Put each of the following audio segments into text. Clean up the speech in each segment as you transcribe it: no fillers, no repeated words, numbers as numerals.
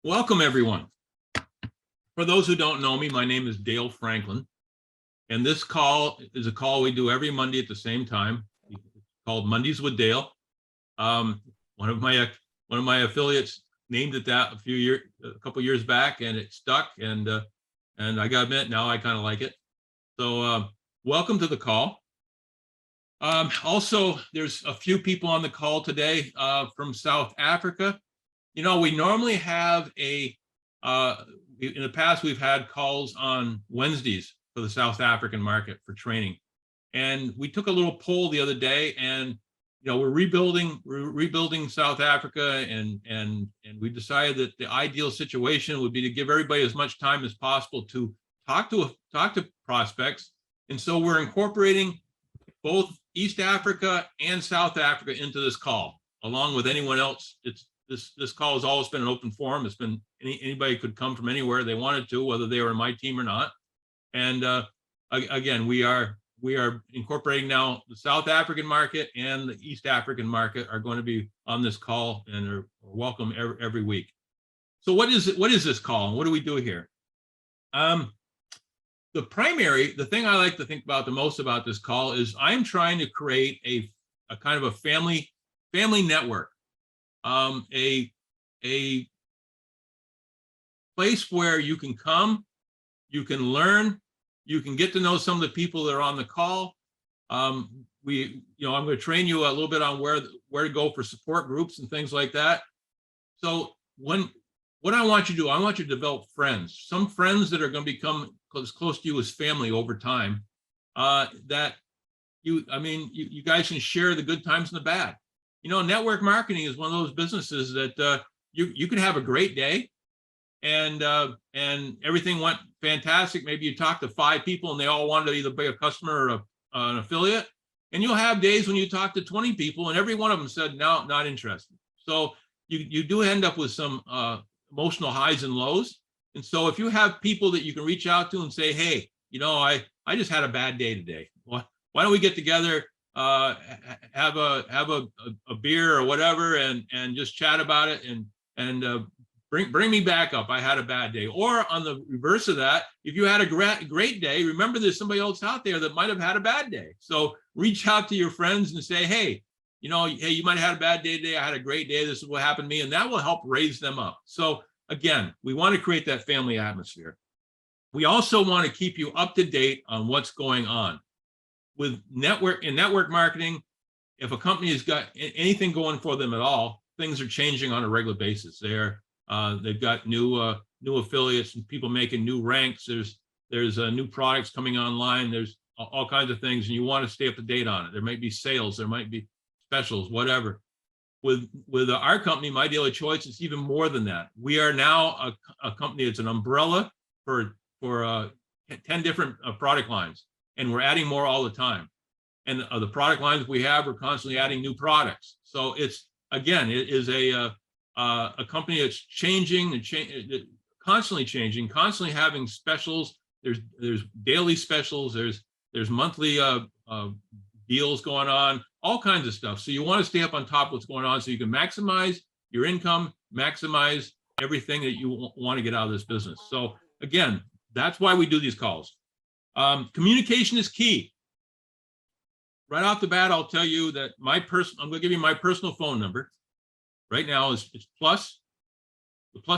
Welcome, everyone. For those who don't know me, my name is Dale Franklin, and this call is a call we do every Monday at the same time. It's called Mondays with Dale. One of my affiliates named it that a couple years back, and it stuck. And I gotta admit, now I kind of like it. So welcome to the call. Also, there's a few people on the call today from South Africa. You know, we normally have in the past, we've had calls on Wednesdays for the South African market for training. And we took a little poll the other day, and you know, we're rebuilding South Africa, and we decided that the ideal situation would be to give everybody as much time as possible to talk to prospects. And so we're incorporating both East Africa and South Africa into this call, along with anyone else. This call has always been an open forum. It's been anybody could come from anywhere they wanted to, whether they were in my team or not. And again, we are incorporating now the South African market and the East African market are going to be on this call and are welcome every week. So what is this call and what do we do here? The thing I like to think about the most about this call is I'm trying to create a kind of a family network. A place where you can come, you can learn, you can get to know some of the people that are on the call. I'm going to train you a little bit on where to go for support groups and things like that. So what I want you to do, I want you to develop friends, some friends that are going to become as close to you as family over time. That you guys can share the good times and the bad. You know, network marketing is one of those businesses that you could have a great day and everything went fantastic. Maybe you talked to 5 people and they all wanted to either be a customer or an affiliate. And you'll have days when you talk to 20 people and every one of them said, no, not interested. So you do end up with some emotional highs and lows. And so if you have people that you can reach out to and say, hey, you know, I just had a bad day today. Why don't we get together? Have a beer or whatever and just chat about it and bring me back up. I had a bad day. Or on the reverse of that, if you had a great day, remember there's somebody else out there that might have had a bad day. So reach out to your friends and say, hey, you know, hey, you might have had a bad day today. I had a great day. This is what happened to me. And that will help raise them up. So again, we want to create that family atmosphere. We also want to keep you up to date on what's going on. With network marketing, if a company has got anything going for them at all, things are changing on a regular basis. They've got new affiliates and people making new ranks. There's new products coming online. There's all kinds of things, and you want to stay up to date on it. There might be sales, there might be specials, whatever. With our company, My Daily Choice, it's even more than that. We are now a company that's an umbrella for 10 different product lines. And we're adding more all the time. And the product lines we have, we're constantly adding new products. So it is a company that's changing and constantly changing, constantly having specials. There's daily specials. There's monthly deals going on, all kinds of stuff. So you want to stay up on top of what's going on so you can maximize your income, maximize everything that you want to get out of this business. So again, that's why we do these calls. Communication is key. Right off the bat, I'll tell you that I'm going to give you my personal phone number. Right now it's the plus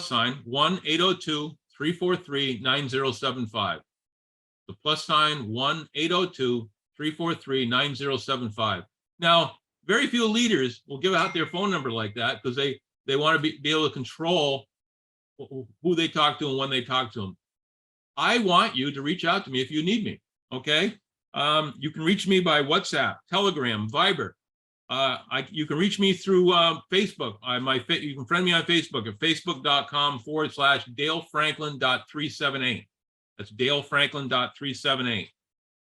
sign 1-802-343-9075. The plus sign 1-802-343-9075. Now, very few leaders will give out their phone number like that because they want to be able to control who they talk to and when they talk to them. I want you to reach out to me if you need me, okay? You can reach me by WhatsApp, Telegram, Viber. You can reach me through Facebook. You can friend me on Facebook at facebook.com/DaleFranklin.378. That's DaleFranklin.378.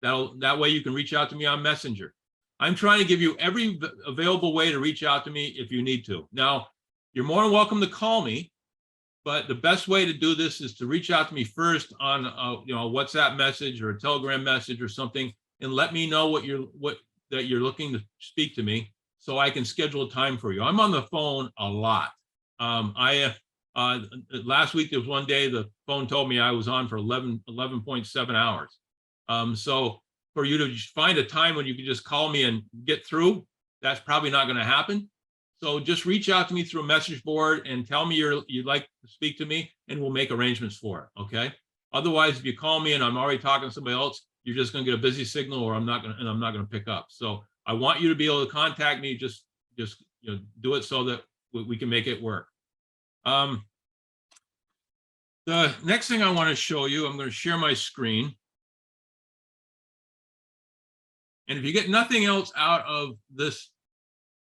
That way you can reach out to me on Messenger. I'm trying to give you every available way to reach out to me if you need to. Now, you're more than welcome to call me. But the best way to do this is to reach out to me first on a WhatsApp message or a Telegram message or something, and let me know that you're looking to speak to me, so I can schedule a time for you. I'm on the phone a lot. Last week, there was one day the phone told me I was on for 11.7 hours. So for you to find a time when you can just call me and get through, that's probably not going to happen. So just reach out to me through a message board and tell me you'd like to speak to me, and we'll make arrangements for it. Okay. Otherwise, if you call me and I'm already talking to somebody else, you're just going to get a busy signal, or I'm not going to pick up. So I want you to be able to contact me. Just do it so that we can make it work. The next thing I want to show you, I'm going to share my screen. And if you get nothing else out of this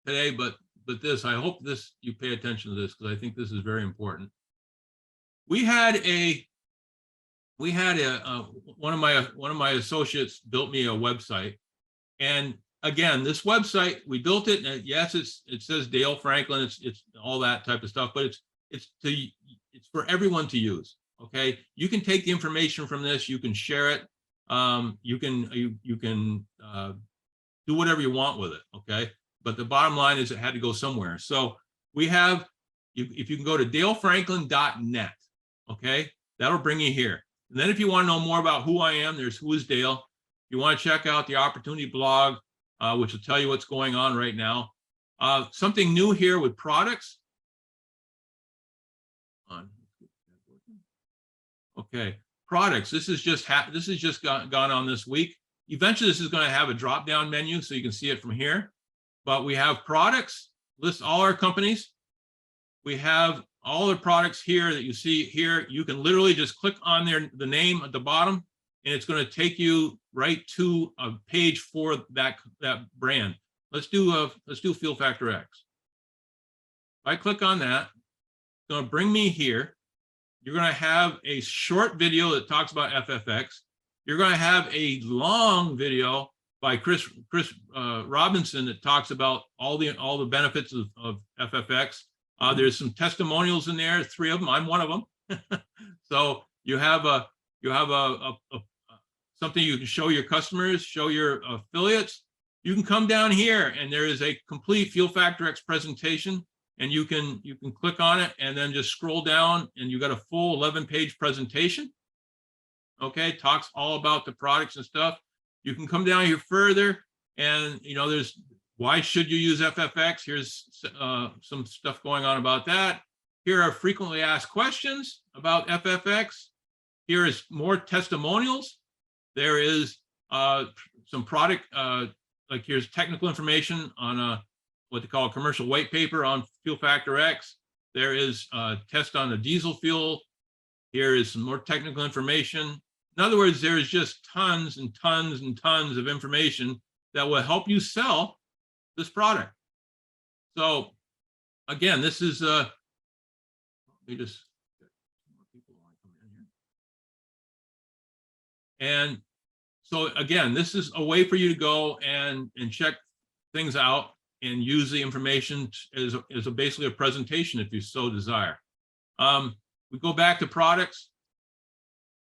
today, but this, I hope you pay attention to this, because I think this is very important. We had one of my associates built me a website, and again, this website, we built it, and yes, it says Dale Franklin, it's all that type of stuff, but it's for everyone to use. Okay, you can take the information from this, you can share it, you can do whatever you want with it. Okay, but the bottom line is it had to go somewhere. So we have, if you can go to dalefranklin.net, okay, that'll bring you here. And then if you want to know more about who I am, there's Who is Dale. If you want to check out the Opportunity blog, which will tell you what's going on right now. Something new here with products. Okay, products. This is just gone on this week. Eventually, this is going to have a drop-down menu so you can see it from here. But we have products, list all our companies. We have all the products here that you see here. You can literally just click on the name at the bottom, and it's going to take you right to a page for that brand. Let's do Fuel Factor X. If I click on that, it's going to bring me here. You're going to have a short video that talks about FFX. You're going to have a long video by Chris Robinson that talks about all the benefits of FFX. There's some testimonials in there, 3 of them. I'm one of them. So you have something you can show your customers, show your affiliates. You can come down here, and there is a complete Fuel Factor X presentation, and you can click on it and then just scroll down, and you got a full 11-page presentation. Okay, talks all about the products and stuff. You can come down here further, and there's why should you use FFX? Here's some stuff going on about that. Here are frequently asked questions about FFX. Here is more testimonials. There is some product, like here's technical information on what they call a commercial white paper on Fuel Factor X. There is a test on the diesel fuel. Here is some more technical information. In other words, there is just tons and tons and tons of information that will help you sell this product. So again, this is let me just get more people want to come in here. And so again, this is a way for you to go and check things out and use the information as basically a presentation if you so desire. We go back to products.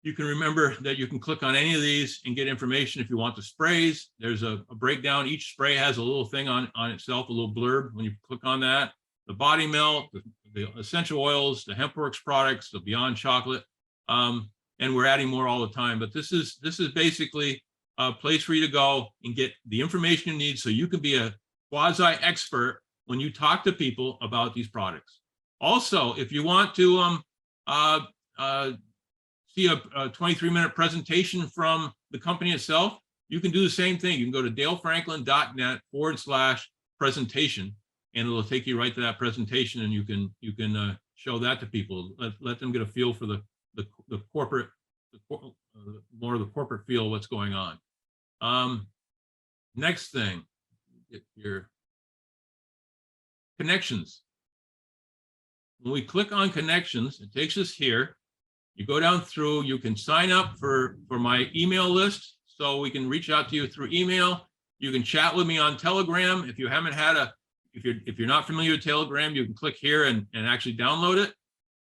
You can remember that you can click on any of these and get information if you want the sprays. There's a breakdown. Each spray has a little thing on itself, a little blurb when you click on that. The body melt, the essential oils, the HempWorks products, the Beyond Chocolate, and we're adding more all the time. But this is basically a place for you to go and get the information you need so you can be a quasi-expert when you talk to people about these products. Also, if you want to see a 23-minute presentation from the company itself, you can do the same thing. You can go to dalefranklin.net/presentation, and it'll take you right to that presentation, and you can show that to people. Let them get a feel for the corporate, more of the corporate feel of what's going on. Next thing, get your connections. When we click on connections, it takes us here. You go down through, you can sign up for my email list, so we can reach out to you through email. You can chat with me on Telegram. If you haven't had if you're not familiar with Telegram, you can click here and actually download it.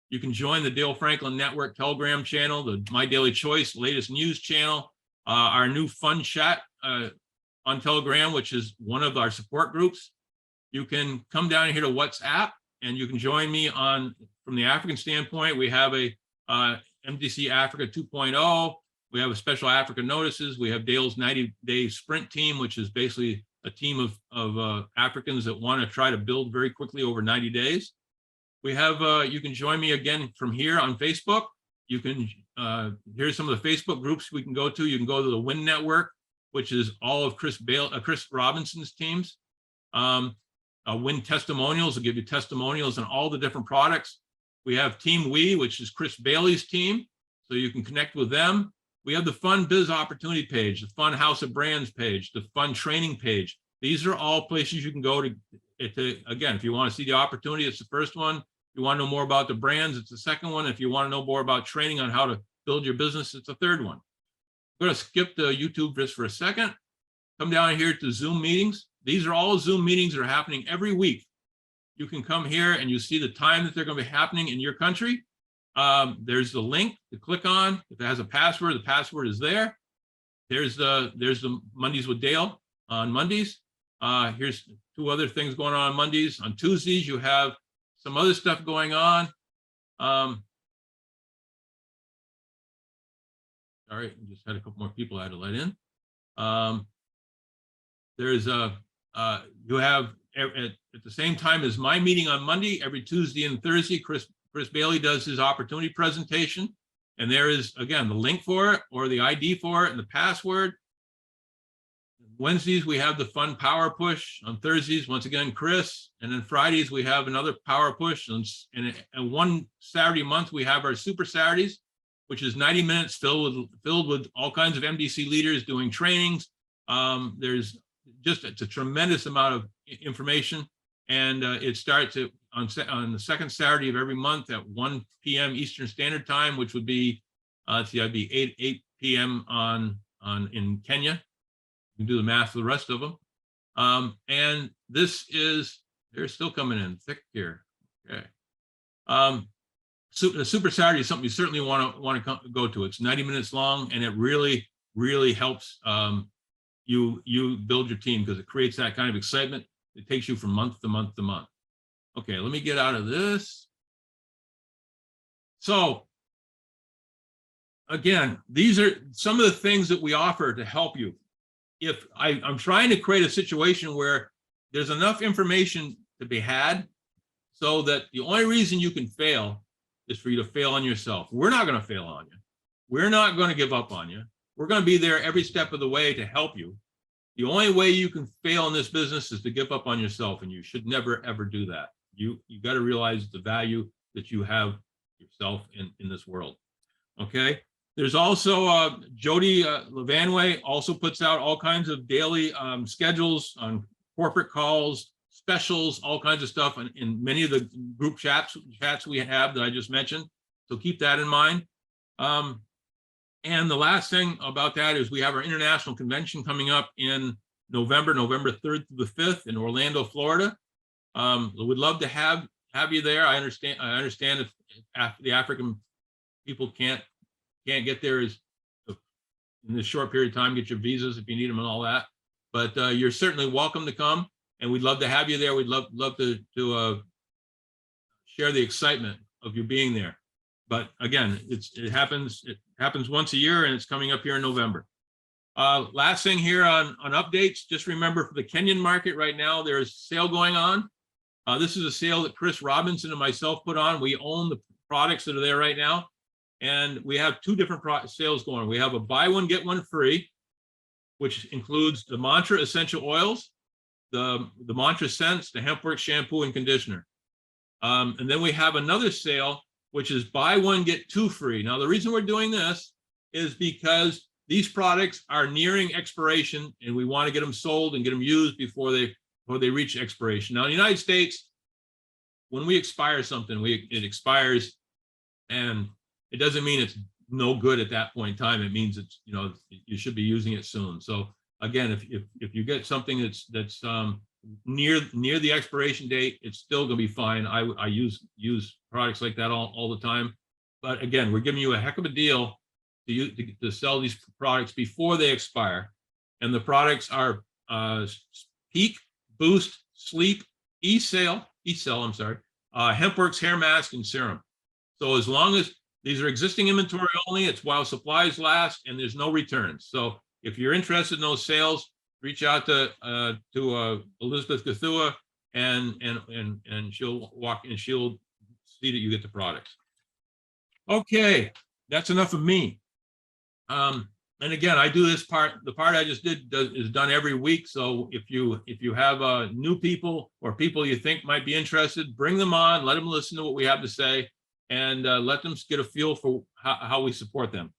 You can join the Dale Franklin Network Telegram channel, the My Daily Choice latest news channel, our new fun chat on Telegram, which is one of our support groups. You can come down here to WhatsApp, and you can join me from the African standpoint, we have a MDC Africa 2.0. We have a special Africa notices. We have Dale's 90-day sprint team, which is basically a team of Africans that want to try to build very quickly over 90 days. We have, you can join me again from here on Facebook. You can, here's some of the Facebook groups we can go to. You can go to the Win Network, which is all of Chris Robinson's teams. Win Testimonials will give you testimonials on all the different products. We have Team We, which is Chris Bailey's team, so you can connect with them. We have the Fun Biz Opportunity page, the Fun House of Brands page, the Fun Training page. These are all places you can go to again, if you want to see the opportunity, it's the first one. If you want to know more about the brands, it's the second one. If you want to know more about training on how to build your business, it's the third one. I'm going to skip the YouTube just for a second. Come down here to Zoom meetings. These are all Zoom meetings that are happening every week. You can come here and you see the time that they're going to be happening in your country. There's the link to click on. If it has a password, the password is there. There's the Mondays with Dale on Mondays. Here's 2 other things going on Mondays. On Tuesdays, you have some other stuff going on. Sorry, I just had a couple more people I had to let in. You have at the same time as my meeting on Monday, every Tuesday and Thursday, Chris Bailey does his opportunity presentation. And there is, again, the link for it or the ID for it and the password. Wednesdays, we have the Fun Power Push. On Thursdays, once again, Chris. And then Fridays, we have another Power Push. And one Saturday a month, we have our Super Saturdays, which is 90 minutes filled with all kinds of MDC leaders doing trainings. There's just, it's a tremendous amount of information. And it starts on the second Saturday of every month at 1 p.m. Eastern Standard Time, which would be, that'd be 8 p.m. in Kenya. You can do the math for the rest of them. And this is, they're still coming in thick here. Okay. The Super Saturday is something you certainly want to go to. It's 90 minutes long, and it really, really helps you build your team because it creates that kind of excitement. It takes you from month to month to month. Okay, let me get out of this. So again, these are some of the things that we offer to help you. If I'm trying to create a situation where there's enough information to be had so that the only reason you can fail is for you to fail on yourself. We're not going to fail on you. We're not going to give up on you. We're going to be there every step of the way to help you. The only way you can fail in this business is to give up on yourself, and you should never, ever do that. You got to realize the value that you have yourself in this world. Okay. There's also Jody Levanway also puts out all kinds of daily schedules on corporate calls, specials, all kinds of stuff in many of the group chats we have that I just mentioned. So keep that in mind. And the last thing about that is we have our international convention coming up in November 3rd through the 5th in Orlando, Florida. We'd love to have you there. I understand if the African people can't get there in this short period of time, get your visas if you need them and all that. But you're certainly welcome to come, and we'd love to have you there. We'd love to share the excitement of you being there. But again, it happens once a year, and it's coming up here in November. Last thing here on updates, just remember for the Kenyan market right now, there's a sale going on. This is a sale that Chris Robinson and myself put on. We own the products that are there right now. And we have 2 different sales going on. We have a buy one, get one free, which includes the Mantra essential oils, the Mantra scents, the Hempworks shampoo and conditioner. And then we have another sale, which is buy one, get 2 free. Now, the reason we're doing this is because these products are nearing expiration, and we want to get them sold and get them used before they reach expiration. Now, in the United States, when we expire something, it expires, and it doesn't mean it's no good at that point in time. It means it's, you should be using it soon. So again, if you get something that's near the expiration date, it's still going to be fine. I use products like that all the time. But again, we're giving you a heck of a deal to sell these products before they expire. And the products are Peak, Boost, Sleep, E-Cell, I'm sorry, HempWorks hair mask and serum. So as long as these are existing inventory only, it's while supplies last, and there's no returns. So if you're interested in those sales, reach out to Elizabeth Gathua, and she'll see that you get the products. Okay, that's enough of me. And again, I do this part. The part I just did is done every week. So if you have new people or people you think might be interested, bring them on, let them listen to what we have to say, and let them get a feel for how we support them.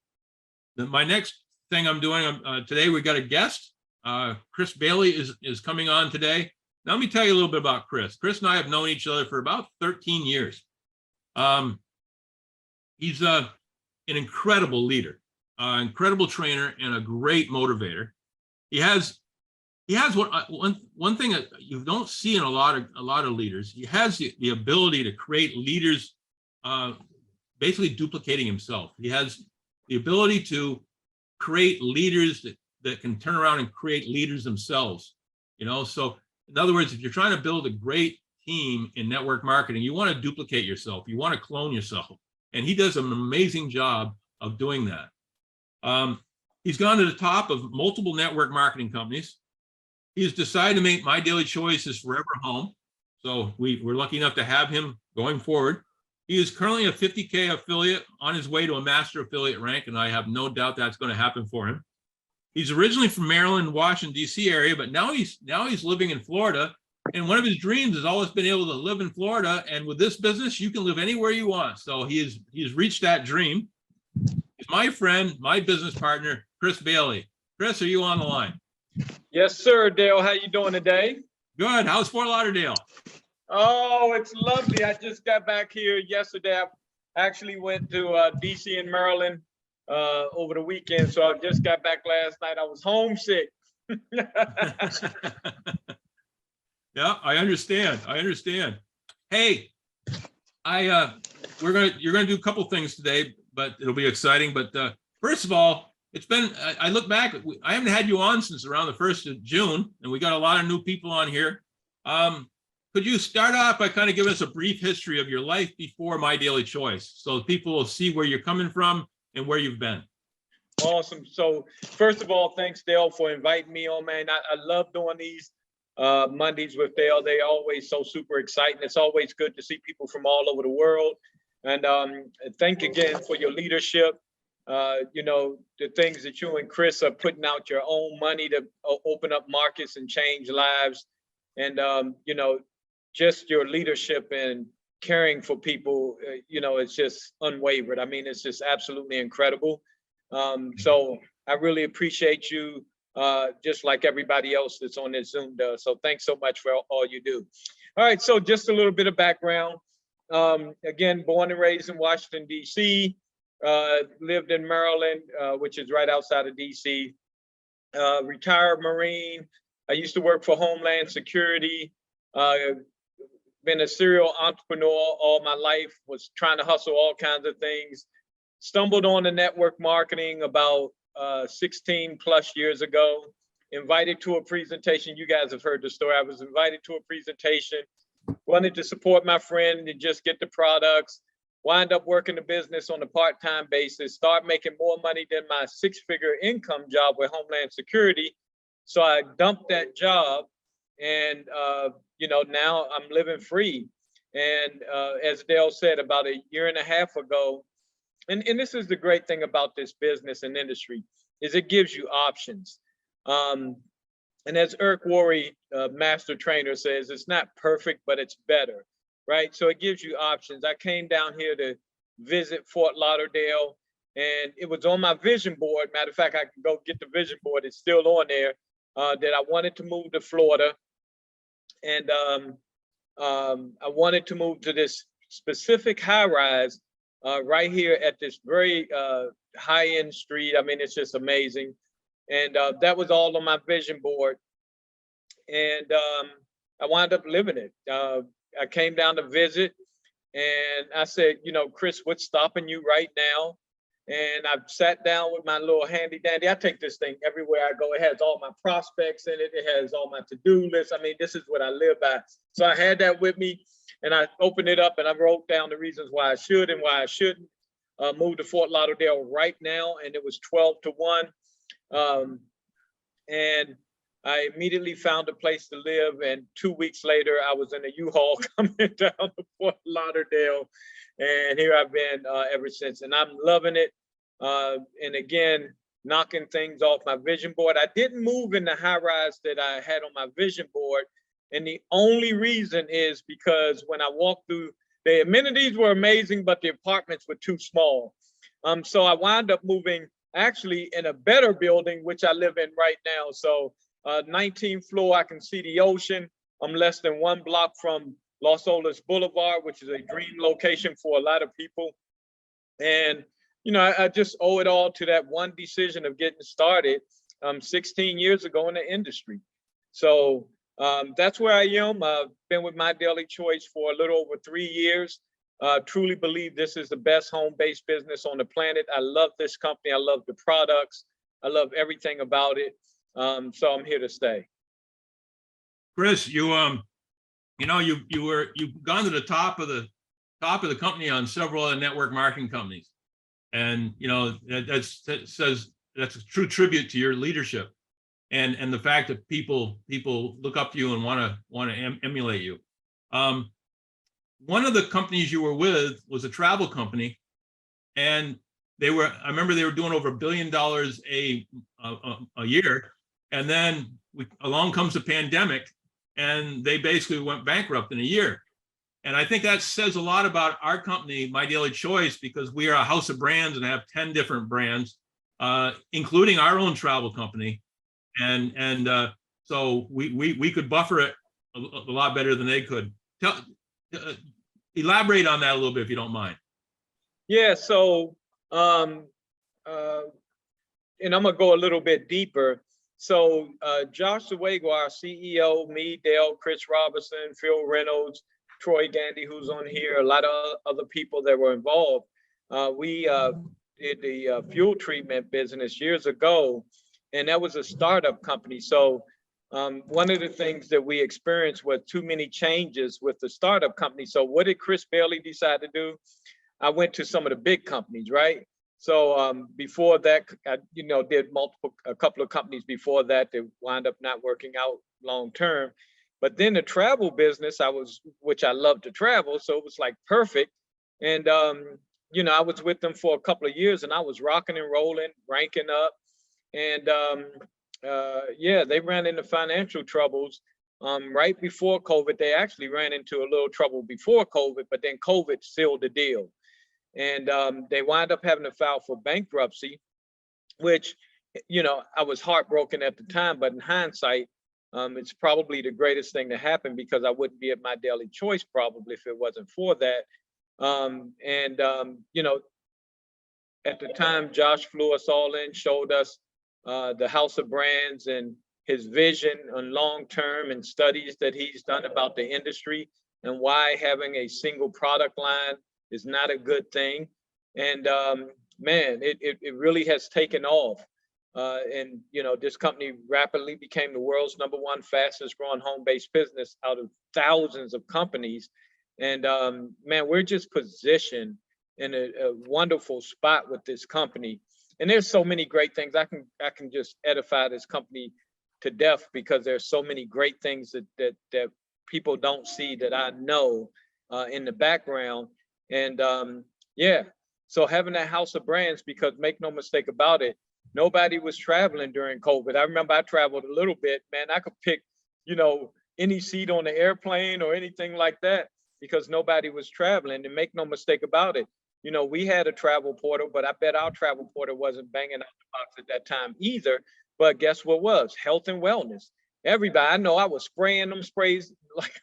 Then my next thing I'm doing today, we got a guest. Chris Bailey is coming on today. Now, let me tell you a little bit about Chris. Chris and I have known each other for about 13 years. He's an incredible leader, incredible trainer, and a great motivator. He has one thing that you don't see in a lot of leaders. He has the ability to create leaders, basically duplicating himself. He has the ability to create leaders that can turn around and create leaders themselves. So in other words, if you're trying to build a great team in network marketing, you want to duplicate yourself. You want to clone yourself. And he does an amazing job of doing that. He's gone to the top of multiple network marketing companies. He's decided to make My Daily Choice his forever home. So we're lucky enough to have him going forward. He is currently a 50K affiliate on his way to a master affiliate rank, and I have no doubt that's going to happen for him. He's originally from Maryland, Washington, D.C. area, but now he's living in Florida. And one of his dreams has always been able to live in Florida. And with this business, you can live anywhere you want. So he's reached that dream. He's my friend, my business partner, Chris Bailey. Chris, are you on the line? Yes, sir, Dale. How you doing today? Good. How's Fort Lauderdale? Oh, it's lovely. I just got back here yesterday. I actually went to D.C. and Maryland over the weekend. So I just got back last night. I was homesick. Yeah, I understand. Hey, you're gonna do a couple things today, but it'll be exciting. But first of all, I look back, I haven't had you on since around the 1st of June, and we got a lot of new people on here. Could you start off by kind of giving us a brief history of your life before My Daily Choice, so people will see where you're coming from and where you've been? Awesome. So first of all, thanks, Dale, for inviting me on, man. I love doing these Mondays with Dale. They always so super exciting. It's always good to see people from all over the world. And thank you again for your leadership. The things that you and Chris are putting out your own money to open up markets and change lives. And, just your leadership and caring for people, it's just unwavered. I mean, it's just absolutely incredible. So I really appreciate you, just like everybody else that's on this Zoom does. So thanks so much for all you do. All right, so just a little bit of background. Again, born and raised in Washington, D.C., lived in Maryland, which is right outside of D.C., retired Marine. I used to work for Homeland Security, been a serial entrepreneur all my life, was trying to hustle all kinds of things. Stumbled on the network marketing about 16 plus years ago, invited to a presentation. You guys have heard the story. I was invited to a presentation, wanted to support my friend and just get the products, wind up working the business on a part-time basis, start making more money than my 6-figure income job with Homeland Security. So I dumped that job, and now I'm living free. And as Dale said, about a year and a half ago, and this is the great thing about this business and industry, is it gives you options. And as Eric Worre, master trainer, says, it's not perfect, but it's better, right? So it gives you options. I came down here to visit Fort Lauderdale, and it was on my vision board. Matter of fact, I can go get the vision board. It's still on there, that I wanted to move to Florida. And I wanted to move to this specific high rise right here at this very high-end street. I mean, it's just amazing. And that was all on my vision board. And I wound up living it. I came down to visit, and I said, Chris, what's stopping you right now? And I sat down with my little handy dandy. I take this thing everywhere I go. It has all my prospects in it. It has all my to-do lists. I mean, this is what I live by. So I had that with me. And I opened it up and I wrote down the reasons why I should and why I shouldn't move to Fort Lauderdale right now. And it was 12-1. And I immediately found a place to live. And 2 weeks later, I was in a U-Haul coming down to Fort Lauderdale. And here I've been ever since. And I'm loving it. And again, knocking things off my vision board. I didn't move in the high rise that I had on my vision board. And the only reason is because when I walked through, the amenities were amazing, but the apartments were too small. So I wound up moving actually in a better building, which I live in right now. So 19th floor, I can see the ocean. I'm less than 1 block from Los Olas Boulevard, which is a dream location for a lot of people. And, you know, I just owe it all to that one decision of getting started 16 years ago in the industry. So that's where I am. I've been with My Daily Choice for a little over 3 years. Truly believe this is the best home-based business on the planet. I love this company. I love the products. I love everything about it. So I'm here to stay. Chris, you've gone to the top of the company on several other network marketing companies, and you know that's a true tribute to your leadership, and the fact that people look up to you and want to emulate you. One of the companies you were with was a travel company, and I remember they were doing over $1 billion a year, and then along comes the pandemic, and they basically went bankrupt in a year. And I think that says a lot about our company, My Daily Choice, because we are a house of brands and have 10 different brands, including our own travel company, and so we could buffer it a lot better than they could. Elaborate on that a little bit, if you don't mind. Yeah, so and I'm gonna go a little bit deeper. So Josh Zawego, our CEO, me, Dale, Chris Robinson, Phil Reynolds, Troy Gandy, who's on here, a lot of other people that were involved. We did the fuel treatment business years ago, and that was a startup company. So one of the things that we experienced was too many changes with the startup company. So what did Chris Bailey decide to do? I went to some of the big companies, right? So before that, I, did a couple of companies before that that wound up not working out long term. But then the travel business, which I love to travel, so it was like perfect. And I was with them for a couple of years, and I was rocking and rolling, ranking up, and they ran into financial troubles right before COVID. They actually ran into a little trouble before COVID, but then COVID sealed the deal. And they wound up having to file for bankruptcy, which, I was heartbroken at the time, but in hindsight, it's probably the greatest thing to happen, because I wouldn't be at My Daily Choice probably if it wasn't for that. At the time, Josh flew us all in, showed us the House of Brands and his vision on long-term and studies that he's done about the industry and why having a single product line is not a good thing. And man, it really has taken off. And this company rapidly became the world's #1 fastest growing home-based business out of thousands of companies. And man, we're just positioned in a wonderful spot with this company. And there's so many great things. I can just edify this company to death, because there's so many great things that people don't see that I know in the background. And so having that house of brands, because make no mistake about it, nobody was traveling during COVID. I remember I traveled a little bit, man. I could pick, any seat on the airplane or anything like that, because nobody was traveling. And make no mistake about it, we had a travel portal, but I bet our travel portal wasn't banging out the box at that time either. But guess what was? Health and wellness. Everybody, I know I was spraying them sprays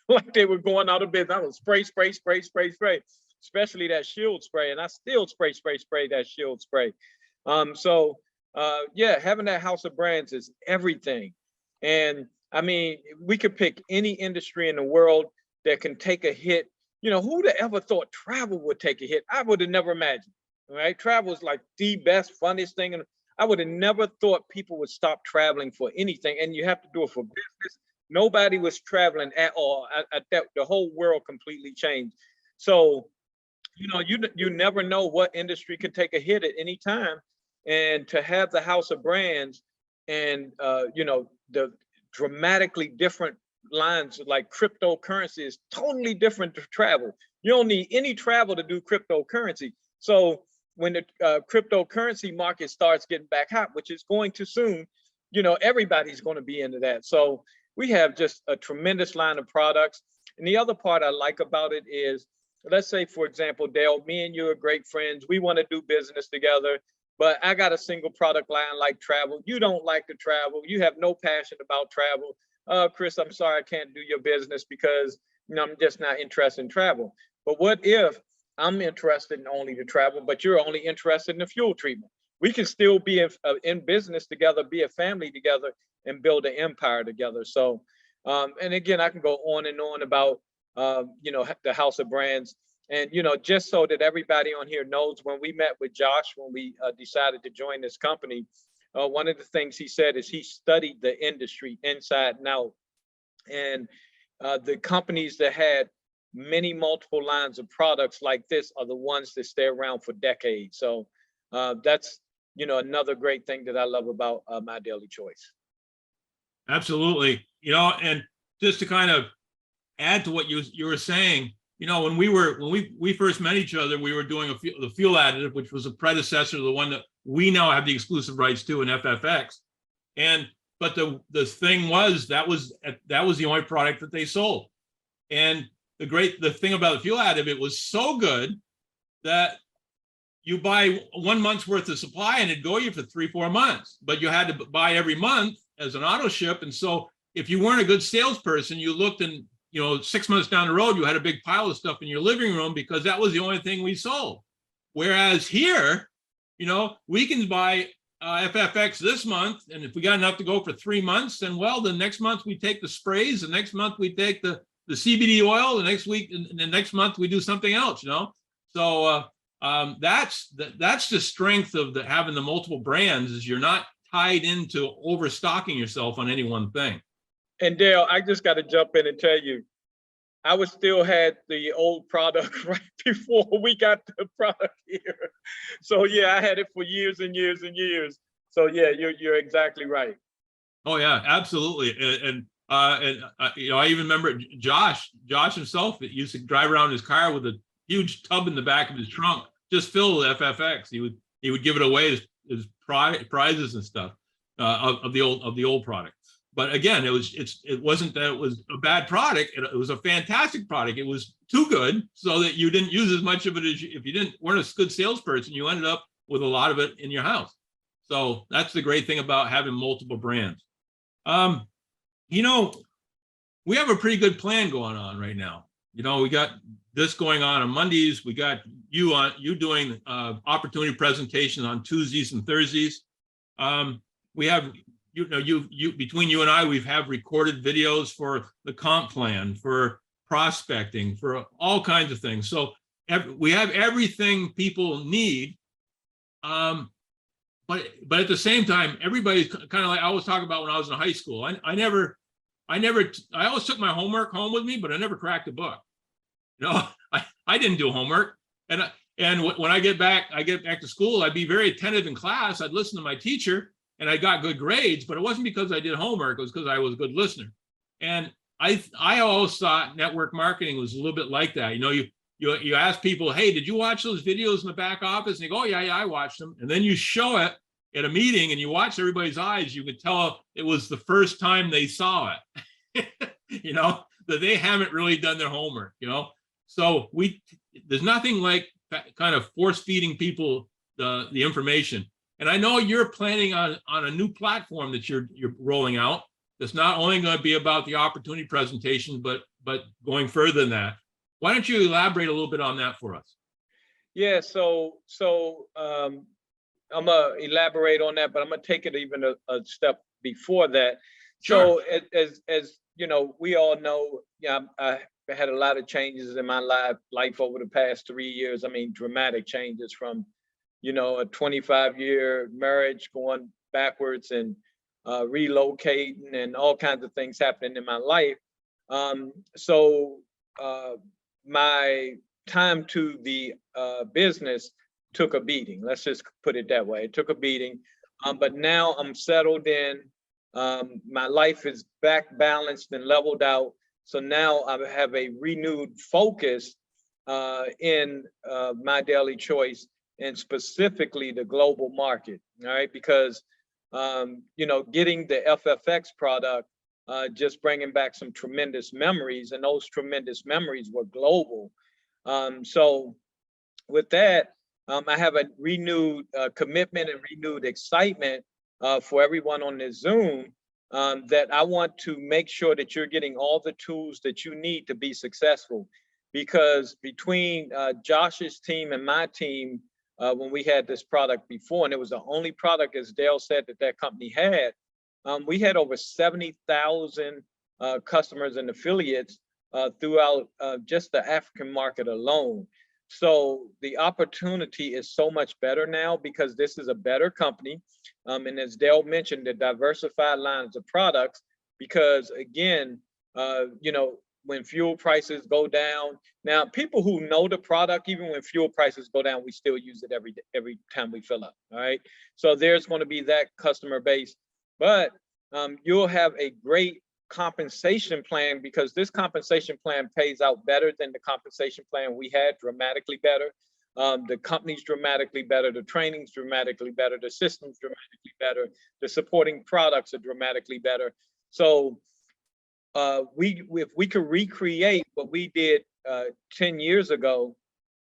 like they were going out of business. I was spray, especially that shield spray. And I still spray that shield spray. Having that house of brands is everything. And I mean, we could pick any industry in the world that can take a hit. Who'd have ever thought travel would take a hit? I would have never imagined, right? Travel is like the best, funnest thing. And I would have never thought people would stop traveling for anything. And you have to do it for business. Nobody was traveling at all. The whole world completely changed. So, you never know what industry could take a hit at any time. And to have the House of Brands and, the dramatically different lines like cryptocurrency is totally different to travel. You don't need any travel to do cryptocurrency. So when the cryptocurrency market starts getting back hot, which is going to soon, everybody's going to be into that. So we have just a tremendous line of products. And the other part I like about it is, let's say, for example, Dale, me and you are great friends. We want to do business together, but I got a single product line like travel. You don't like to travel. You have no passion about travel. Chris, I'm sorry, I can't do your business because I'm just not interested in travel. But what if I'm interested in only to travel, but you're only interested in the fuel treatment? We can still be in business together, be a family together, and build an empire together. So, and again, I can go on and on about, the House of Brands. And, just so that everybody on here knows, when we met with Josh, when we decided to join this company, one of the things he said is he studied the industry inside and out. And the companies that had many multiple lines of products like this are the ones that stay around for decades. So that's, another great thing that I love about My Daily Choice. Absolutely. And just to kind of add to what you were saying, when we first met each other, we were doing the fuel additive, which was a predecessor to the one that we now have the exclusive rights to in FFX. But the thing was that was the only product that they sold. And the thing about the fuel additive, it was so good that you buy 1 month's worth of supply and it'd go you for 3-4 months, but you had to buy every month as an auto ship. And so if you weren't a good salesperson, you looked and 6 months down the road, you had a big pile of stuff in your living room because that was the only thing we sold. Whereas here, we can buy FFX this month, and if we got enough to go for 3 months, then the next month we take the sprays, the next month we take the CBD oil, the next week, and the next month we do something else. So that's the strength of having the multiple brands, is you're not tied into overstocking yourself on any one thing. And Dale, I just got to jump in and tell you, I was still had the old product right before we got the product here. So yeah, I had it for years and years and years. So yeah, you're exactly right. Oh yeah, absolutely. And I even remember Josh himself used to drive around his car with a huge tub in the back of his trunk, just filled with FFX. He would give it away as prizes and stuff of the old product. But again, it wasn't that it was a bad product. It was a fantastic product. It was too good so that you didn't use as much of it as if you weren't a good salesperson. You ended up with a lot of it in your house. So that's the great thing about having multiple brands. We have a pretty good plan going on right now. We got this going on Mondays. We got you doing opportunity presentations on Tuesdays and Thursdays. We have between you and I, we've have recorded videos for the comp plan, for prospecting, for all kinds of things. So we have everything people need. But at the same time, everybody's kind of like I always talk about when I was in high school. I always took my homework home with me, but I never cracked a book. I didn't do homework. And when I get back to school, I'd be very attentive in class. I'd listen to my teacher, and I got good grades, but it wasn't because I did homework. It was because I was a good listener. And I always thought network marketing was a little bit like that. You ask people, hey, did you watch those videos in the back office? And they go, oh, yeah, I watched them. And then you show it at a meeting and you watch everybody's eyes. You could tell it was the first time they saw it, that they haven't really done their homework, So there's nothing like kind of force feeding people the information. And I know you're planning on a new platform that you're rolling out. That's not only going to be about the opportunity presentation, but going further than that. Why don't you elaborate a little bit on that for us? Yeah, so I'm gonna elaborate on that, but I'm gonna take it even a step before that. Sure. So as we all know, I had a lot of changes in my life over the past 3 years. I mean, dramatic changes from a 25-year marriage going backwards, and relocating and all kinds of things happening in my life. So my time to the business took a beating. Let's just put it that way. It took a beating, but now I'm settled in. My life is back balanced and leveled out. So now I have a renewed focus in my daily choice, and specifically the global market. All right, because you know, getting the FFX product, just bringing back some tremendous memories, and those tremendous memories were global. So with that, I have a renewed commitment and renewed excitement for everyone on this Zoom, that I want to make sure that you're getting all the tools that you need to be successful. Because between Josh's team and my team, when we had this product before, and it was the only product, as Dale said, that that company had, we had over 70,000 customers and affiliates throughout just the African market alone. So the opportunity is so much better now because this is a better company. And as Dale mentioned, the diversified lines of products, because again, you know, when fuel prices go down, now people who know the product, even when fuel prices go down, we still use it every time we fill up. All right. So there's going to be that customer base, but you'll have a great compensation plan, because this compensation plan pays out better than the compensation plan we had, dramatically better. The company's dramatically better, the training's dramatically better, the system's dramatically better, the supporting products are dramatically better. So if we could recreate what we did 10 years ago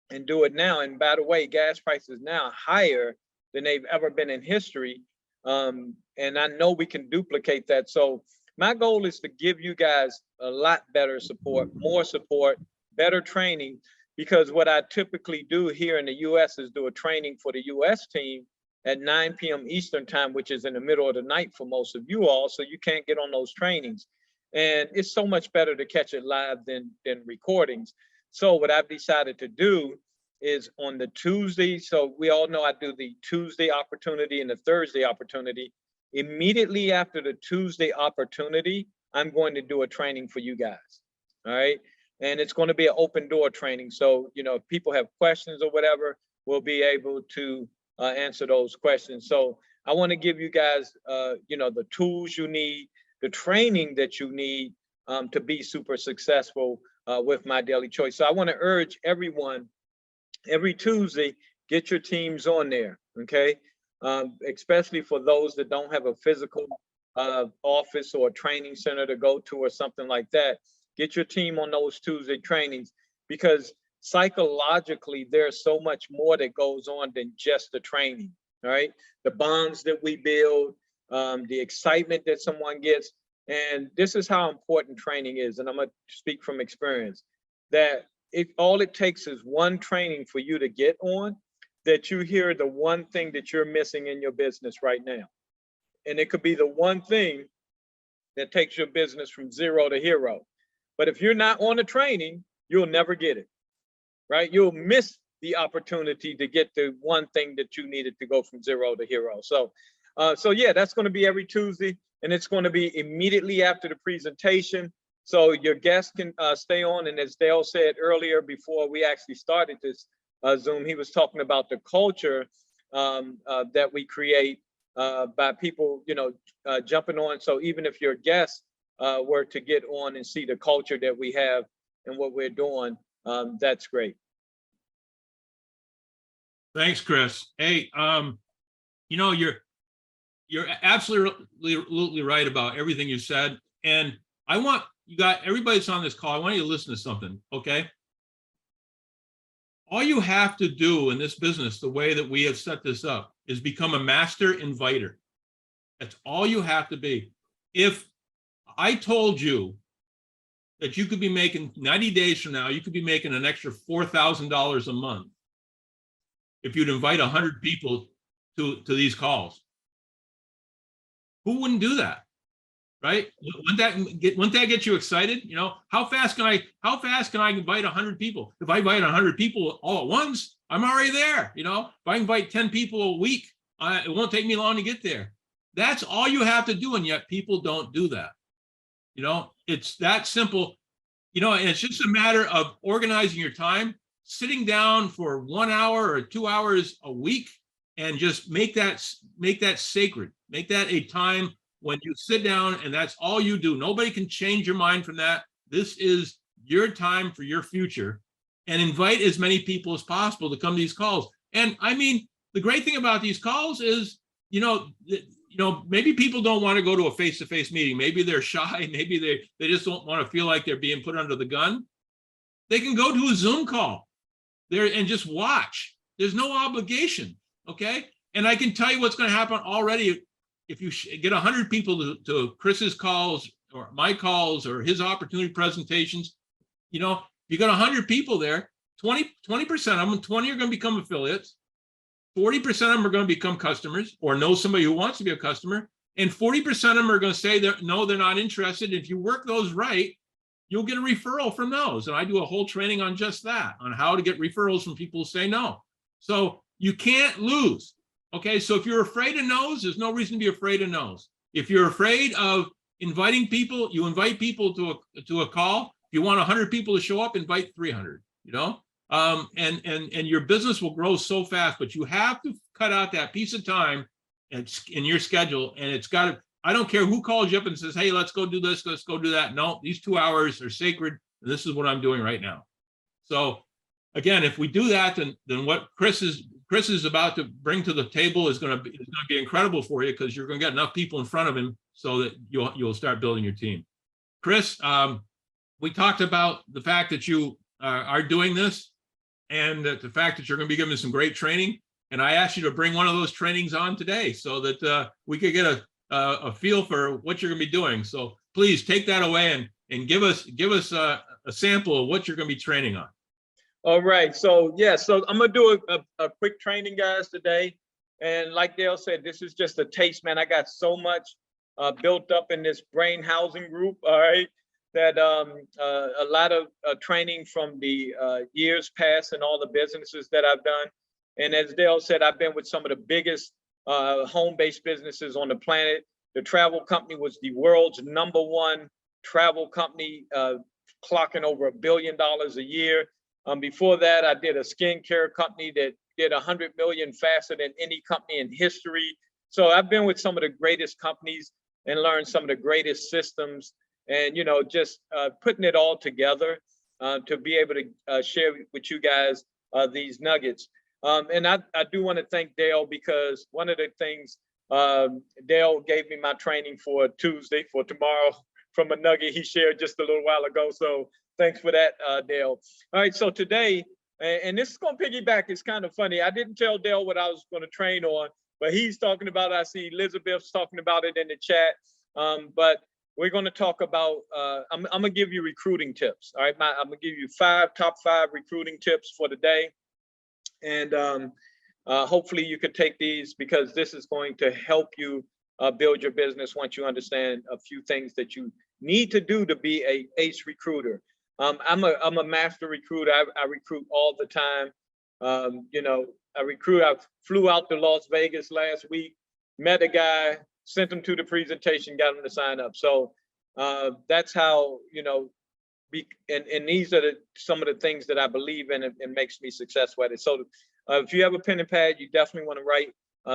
and do it now, and by the way, gas prices now are higher than they've ever been in history. And I know we can duplicate that. So my goal is to give you guys a lot better support, more support, better training, because what I typically do here in the US is do a training for the US team at 9 p.m. Eastern time, which is in the middle of the night for most of you all, so you can't get on those trainings. And it's so much better to catch it live than recordings. So what I've decided to do is on the Tuesday, so we all know I do the Tuesday opportunity and the Thursday opportunity. Immediately after the Tuesday opportunity, I'm going to do a training for you guys. All right. And it's going to be an open door training. So, you know, if people have questions or whatever, we'll be able to answer those questions. So I want to give you guys, you know, the tools you need, the training that you need to be super successful with My Daily Choice. So I want to urge everyone, every Tuesday, get your teams on there. Okay. Especially for those that don't have a physical office or a training center to go to or something like that. Get your team on those Tuesday trainings, because psychologically there's so much more that goes on than just the training. All right, the bonds that we build, the excitement that someone gets, and this is how important training is. And I'm gonna speak from experience that all it takes is one training for you to get on, that you hear the one thing that you're missing in your business right now. And it could be the one thing that takes your business from 0 to hero. But if you're not on the training, you'll never get it, right? You'll miss the opportunity to get the one thing that you needed to go from 0 to hero. So, so yeah, that's going to be every Tuesday, and it's going to be immediately after the presentation. So your guests can stay on. And as Dale said earlier, before we actually started this Zoom, he was talking about the culture that we create by people, you know, jumping on. So even if your guests were to get on and see the culture that we have and what we're doing, that's great. Thanks, Chris. Hey, you know, you're absolutely right about everything you said. And I want you guys, everybody that's on this call, I want you to listen to something, okay? All you have to do in this business, the way that we have set this up, is become a master inviter. That's all you have to be. If I told you that you could be making 90 days from now, you could be making an extra $4,000 a month if you'd invite 100 people to these calls, who wouldn't do that? Right? Wouldn't that get you excited? You know, how fast can I invite 100 people? If I invite 100 people all at once, I'm already there. You know, if I invite 10 people a week, it won't take me long to get there. That's all you have to do, and yet people don't do that. You know, it's that simple. You know, and it's just a matter of organizing your time, sitting down for 1 hour or 2 hours a week, and just make that sacred. Make that a time when you sit down and that's all you do. Nobody can change your mind from that. This is your time for your future, and invite as many people as possible to come to these calls. And I mean, the great thing about these calls is, maybe people don't want to go to a face-to-face meeting. Maybe they're shy. Maybe they just don't want to feel like they're being put under the gun. They can go to a Zoom call there and just watch. There's no obligation, okay? And I can tell you what's going to happen already. If you get 100 people to Chris's calls or my calls or his opportunity presentations, you got 100 people there, 20% of them, 20 are going to become affiliates. 40% of them are going to become customers or know somebody who wants to be a customer. And 40% of them are going to say no, they're not interested. If you work those right, you'll get a referral from those. And I do a whole training on just that, on how to get referrals from people who say no. So you can't lose. Okay, so if you're afraid of no's, there's no reason to be afraid of no's. If you're afraid of inviting people, you invite people to a call. If you want 100 people to show up, invite 300, and your business will grow so fast, but you have to cut out that piece of time in your schedule. And it's got to, I don't care who calls you up and says, hey, let's go do this, let's go do that. No, these 2 hours are sacred. And this is what I'm doing right now. So again, if we do that, then what Chris is about to bring to the table is going to be incredible for you, because you're going to get enough people in front of him so that you'll start building your team. Chris, we talked about the fact that you are doing this, and the fact that you're going to be giving some great training. And I asked you to bring one of those trainings on today so that we could get a feel for what you're going to be doing. So please take that away and give us a sample of what you're going to be training on. All right. So yeah, so I'm going to do a quick training, guys, today. And like Dale said, this is just a taste, man. I got so much built up in this brain housing group. All right. That a lot of training from the years past and all the businesses that I've done. And as Dale said, I've been with some of the biggest home-based businesses on the planet. The travel company was the world's #1 travel company, clocking over $1 billion a year. Before that, I did a skincare company that did 100 million faster than any company in history. So I've been with some of the greatest companies and learned some of the greatest systems. And, just putting it all together to be able to share with you guys these nuggets. And I do want to thank Dale, because one of the things Dale gave me my training for Tuesday, for tomorrow, from a nugget he shared just a little while ago. So thanks for that, Dale. All right, so today, and this is going to piggyback, it's kind of funny. I didn't tell Dale what I was going to train on, but he's talking about, I see Elizabeth's talking about it in the chat. But we're going to talk about, I'm going to give you recruiting tips. All right, I'm going to give you top five recruiting tips for the day. And hopefully you could take these, because this is going to help you build your business once you understand a few things that you need to do to be an ace recruiter. I'm a master recruiter. I recruit all the time. I flew out to Las Vegas last week, met a guy, sent him to the presentation, got him to sign up. So that's how, and these are some of the things that I believe in and makes me successful at it. So if you have a pen and pad, you definitely want to write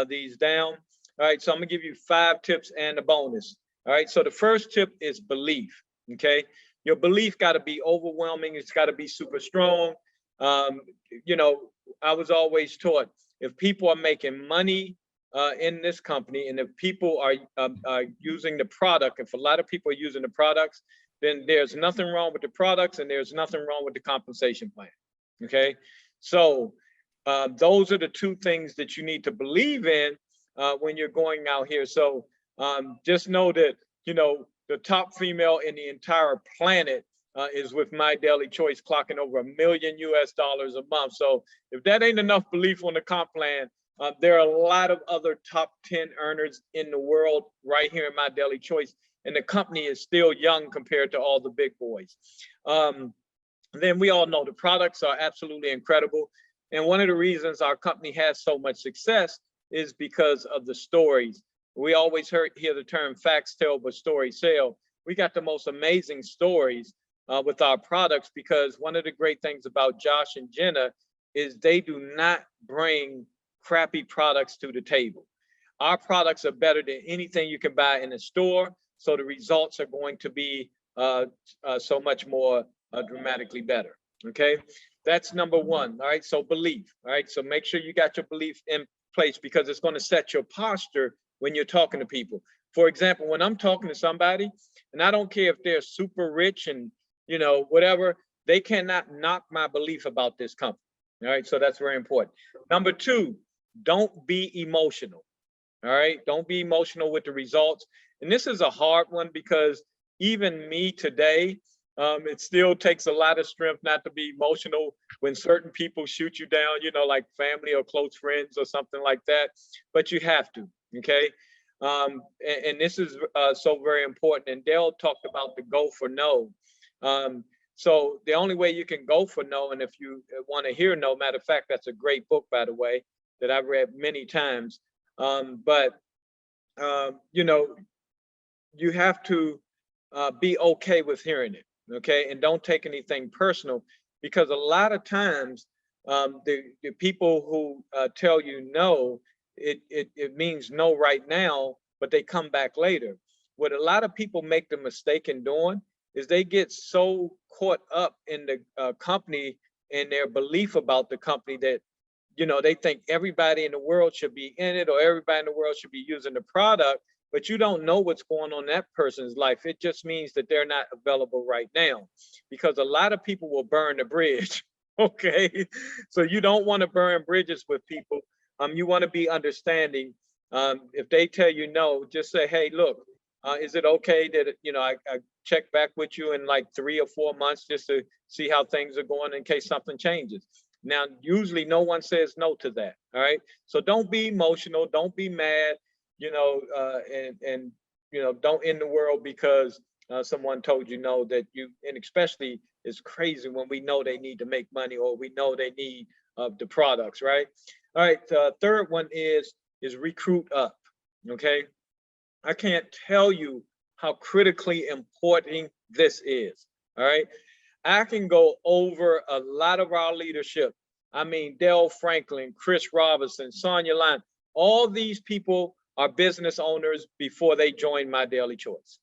these down. All right, so I'm gonna give you 5 tips and a bonus. All right, so the first tip is belief, okay? Your belief gotta be overwhelming, it's gotta be super strong. I was always taught, if people are making money in this company, and if people are using the product, if a lot of people are using the products, then there's nothing wrong with the products and there's nothing wrong with the compensation plan, okay? So those are the 2 things that you need to believe in when you're going out here. So just know that, the top female in the entire planet is with My Daily Choice, clocking over $1 million a month. So if that ain't enough belief on the comp plan, there are a lot of other top 10 earners in the world right here in My Daily Choice. And the company is still young compared to all the big boys. Then we all know the products are absolutely incredible. And one of the reasons our company has so much success is because of the stories We always hear the term facts tell, but stories sell. We got the most amazing stories with our products, because one of the great things about Josh and Jenna is they do not bring crappy products to the table. Our products are better than anything you can buy in a store, so the results are going to be so much more dramatically better. Okay, that's number one. All right, so belief. All right, so make sure you got your belief in place, because it's going to set your posture when you're talking to people. For example, when I'm talking to somebody, and I don't care if they're super rich and whatever, they cannot knock my belief about this company. All right, so that's very important. Number two, don't be emotional. All right, don't be emotional with the results. And this is a hard one, because even me today, it still takes a lot of strength not to be emotional when certain people shoot you down, like family or close friends or something like that. But you have to, okay? And this is so very important. And Dale talked about the go for no. So the only way you can go for no, and if you want to hear no, matter of fact, that's a great book, by the way, that I've read many times. You have to be okay with hearing it, okay? And don't take anything personal, because a lot of times the people who tell you no, it means no right now, but they come back later. What a lot of people make the mistake in doing is they get so caught up in the company and their belief about the company that they think everybody in the world should be in it, or everybody in the world should be using the product, but you don't know what's going on in that person's life. It just means that they're not available right now, because a lot of people will burn the bridge. Okay, so you don't want to burn bridges with people. You want to be understanding. If they tell you no, just say, hey, look, is it okay that I check back with you in like 3 or 4 months just to see how things are going in case something changes? Now, usually no one says no to that. All right, so don't be emotional, don't be mad, and don't end the world because someone told you no. That you, and especially it's crazy when we know they need to make money, or we know they need the products, right? All right, third one is recruit up. Okay, I can't tell you how critically important this is. All right, I can go over a lot of our leadership. I mean, Dale Franklin, Chris Robinson, Sonia Lyon, all these people are business owners before they joined My Daily Choice.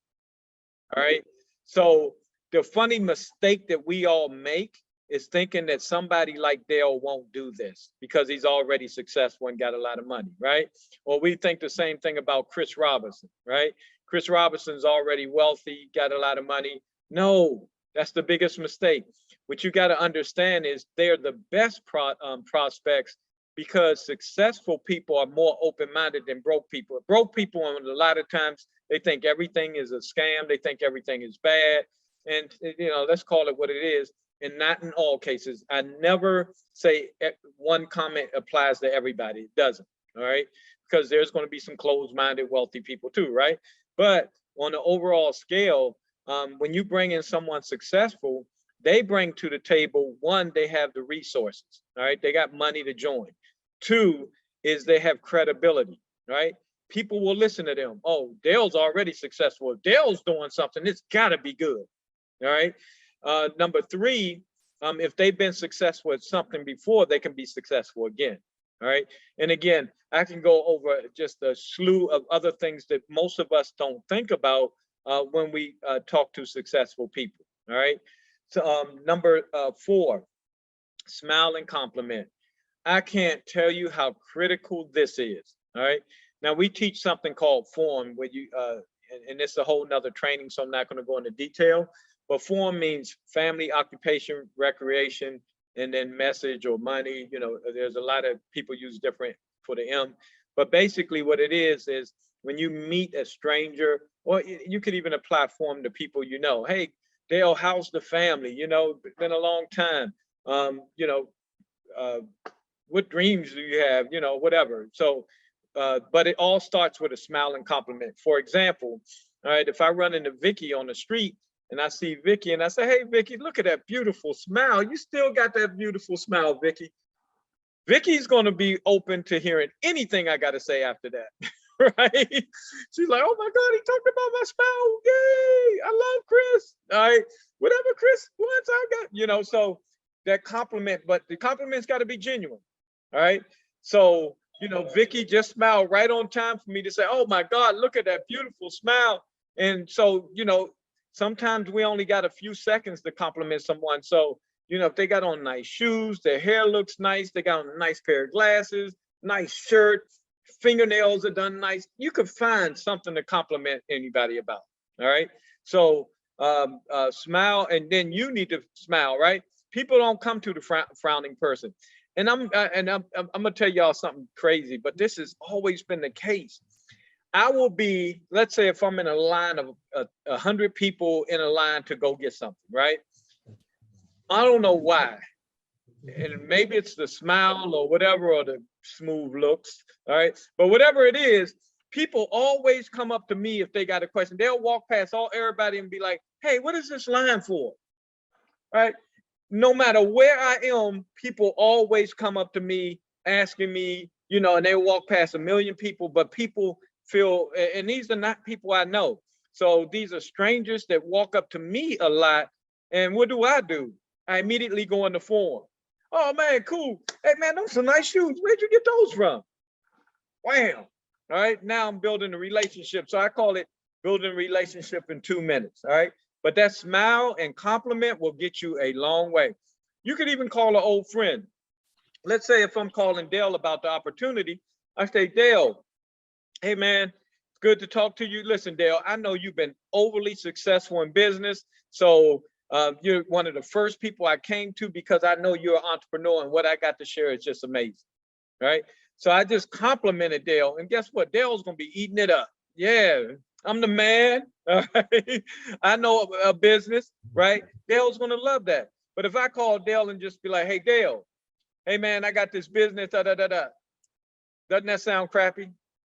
All right, so the funny mistake that we all make is thinking that somebody like Dale won't do this because he's already successful and got a lot of money, right? Or we think the same thing about Chris Robinson, right? Chris Robinson's already wealthy, got a lot of money. No, that's the biggest mistake. What you got to understand is they're the best prospects, because successful people are more open-minded than broke people. Broke people, a lot of times, they think everything is a scam. They think everything is bad. And, let's call it what it is. And not in all cases. I never say one comment applies to everybody. It doesn't, all right? Because there's going to be some closed-minded, wealthy people too, right? But on the overall scale, when you bring in someone successful, they bring to the table, one, they have the resources, all right? They got money to join. Two is they have credibility, right? People will listen to them. Oh, Dale's already successful. If Dale's doing something, it's got to be good, all right? Number three, if they've been successful at something before, they can be successful again. All right. And again, I can go over just a slew of other things that most of us don't think about when we talk to successful people. All right. So number 4, smile and compliment. I can't tell you how critical this is. All right. Now we teach something called form, where you and it's a whole nother training, so I'm not going to go into detail. But form means family, occupation, recreation, and then message or money. There's a lot of people use different for the M. But basically what it is when you meet a stranger, or you could even apply form to people hey, Dale, how's the family? Been a long time. What dreams do you have? Whatever. So, but it all starts with a smile and compliment. For example, all right, if I run into Vicky on the street, and I see Vicky and I say, hey, Vicky, look at that beautiful smile. You still got that beautiful smile, Vicky. Vicky's going to be open to hearing anything I got to say after that. right? She's like, oh my God, he talked about my smile. Yay, I love Chris. All right, whatever Chris wants, I got, so that compliment, but the compliment's got to be genuine. All right. So, Vicky just smiled right on time for me to say, oh my God, look at that beautiful smile. And so, sometimes we only got a few seconds to compliment someone. So, if they got on nice shoes, their hair looks nice, they got on a nice pair of glasses, nice shirt, fingernails are done nice, you could find something to compliment anybody about. All right. So smile, and then you need to smile, right? People don't come to the frowning person. And I'm gonna tell y'all something crazy, but this has always been the case. I will be, let's say if I'm in a line of 100 people in a line to go get something, right? I don't know why. And maybe it's the smile or whatever, or the smooth looks, all right? But whatever it is, people always come up to me if they got a question. They'll walk past everybody and be like, hey, what is this line for? All right? No matter where I am, people always come up to me asking me, and they walk past a million people, but people feel, and these are not people I know. So these are strangers that walk up to me a lot. And what do? I immediately go in the form. Oh man, cool. Hey man, those are nice shoes. Where'd you get those from? Wham. All right, now I'm building a relationship. So I call it building a relationship in 2 minutes. All right. But that smile and compliment will get you a long way. You could even call an old friend. Let's say if I'm calling Dale about the opportunity, I say, Dale, hey man, it's good to talk to you. Listen, Dale, I know you've been overly successful in business. So you're one of the first people I came to because I know you're an entrepreneur, and what I got to share is just amazing. Right. So I just complimented Dale, and guess what? Dale's gonna be eating it up. Yeah, I'm the man. Right? I know a business, right? Dale's gonna love that. But if I call Dale and just be like, hey Dale, hey man, I got this business, doesn't that sound crappy?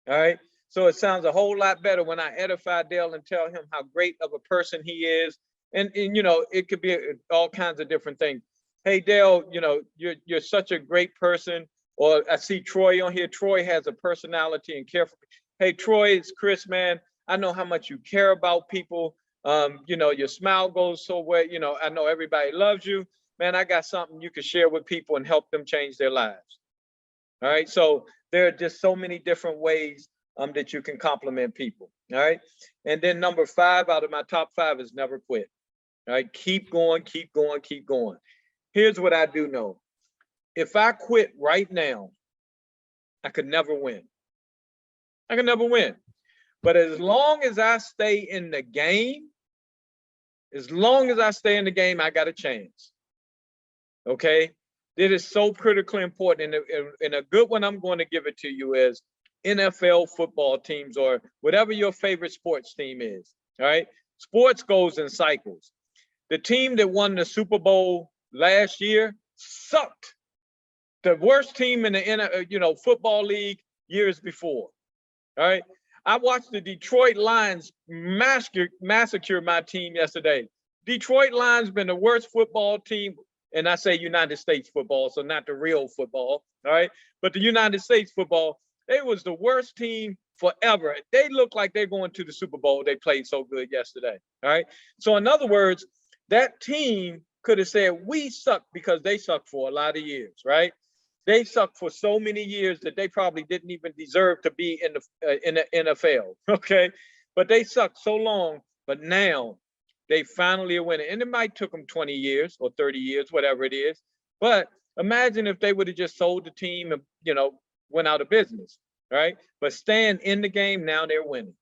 All right. So it sounds a whole lot better when I edify Dale and tell him how great of a person he is. And it could be all kinds of different things. Hey Dale, you're such a great person. Or I see Troy on here. Troy has a personality and care for. Hey Troy, it's Chris, man. I know how much you care about people. Your smile goes so well. I know everybody loves you, man. I got something you can share with people and help them change their lives. All right. So there are just so many different ways that you can compliment people. All right. And then number 5 out of my top 5 is never quit. All right. Keep going, keep going, keep going. Here's what I do know. If I quit right now, I could never win. I could never win. But as long as I stay in the game, I got a chance. Okay. It is so critically important. And a good one I'm going to give it to you is NFL football teams, or whatever your favorite sports team is. All right. Sports goes in cycles. The team that won the Super Bowl last year sucked. The worst team in the football league years before. All right. I watched the Detroit Lions massacre my team yesterday. Detroit Lions been the worst football team, and I say United States football, so not the real football. All right. But the United States football, they was the worst team forever. They look like they're going to the Super Bowl. They played so good yesterday. All right. So in other words, that team could have said we suck because they sucked for a lot of years, right? They sucked for so many years that they probably didn't even deserve to be in the NFL. Okay, but they sucked so long, but now they finally are winning. And it might took them 20 years or 30 years, whatever it is. But imagine if they would have just sold the team and went out of business, right? But staying in the game, now they're winning.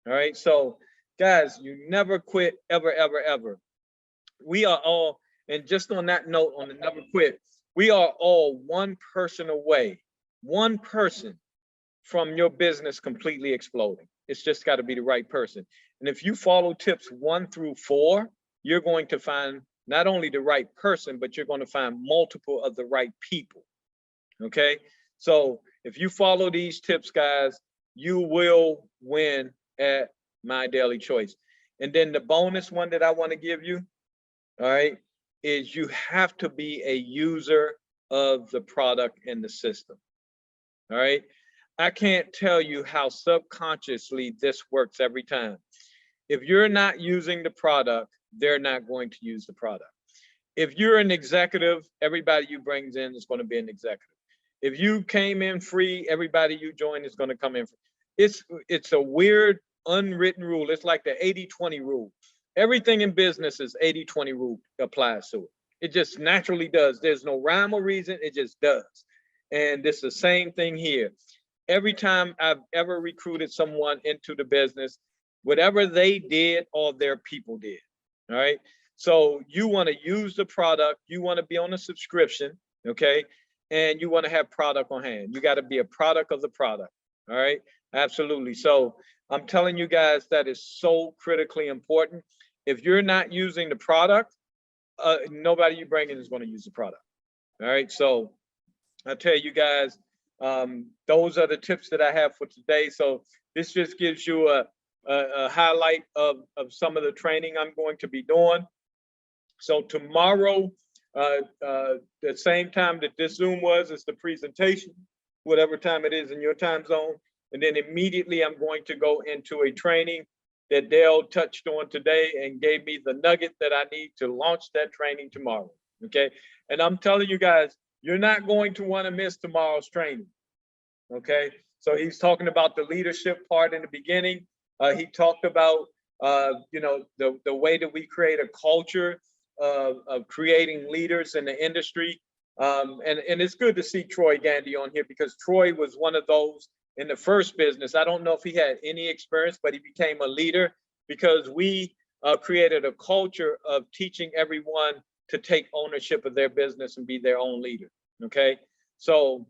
All right. So guys, you never quit, ever, ever, ever. We are all, and just on that note, on the never quit, we are all one person away, one person from your business completely exploding. It's just got to be the right person. And if you follow tips 1 through 4, you're going to find not only the right person, but you're going to find multiple of the right people. Okay. So if you follow these tips, guys, you will win at My Daily Choice. And then the bonus one that I want to give you, all right, is you have to be a user of the product and the system. All right. I can't tell you how subconsciously this works every time. If you're not using the product, they're not going to use the product. If you're an executive, everybody you brings in is going to be an executive. If you came in free, everybody you join is going to come in free. It's a weird unwritten rule. It's like the 80-20 rule. Everything in business is 80-20 rule applies to it. It just naturally does. There's no rhyme or reason. It just does. And it's the same thing here. Every time I've ever recruited someone into the business, whatever they did, all their people did. All right. So you want to use the product. You want to be on a subscription. Okay. And you want to have product on hand. You got to be a product of the product. All right. Absolutely. So I'm telling you guys, that is so critically important. If you're not using the product, nobody you bring in is going to use the product. All right. So I tell you guys, those are the tips that I have for today. So this just gives you a highlight of some of the training I'm going to be doing. So tomorrow, the same time that this Zoom was, is the presentation, whatever time it is in your time zone. And then immediately I'm going to go into a training that Dale touched on today and gave me the nugget that I need to launch that training tomorrow. Okay. And I'm telling you guys, you're not going to want to miss tomorrow's training. Okay. So he's talking about the leadership part in the beginning. He talked about, you know, the way that we create a culture of creating leaders in the industry. And it's good to see Troy Gandy on here, because Troy was one of those in the first business. I don't know if he had any experience, but he became a leader because we created a culture of teaching everyone to take ownership of their business and be their own leader. Okay. So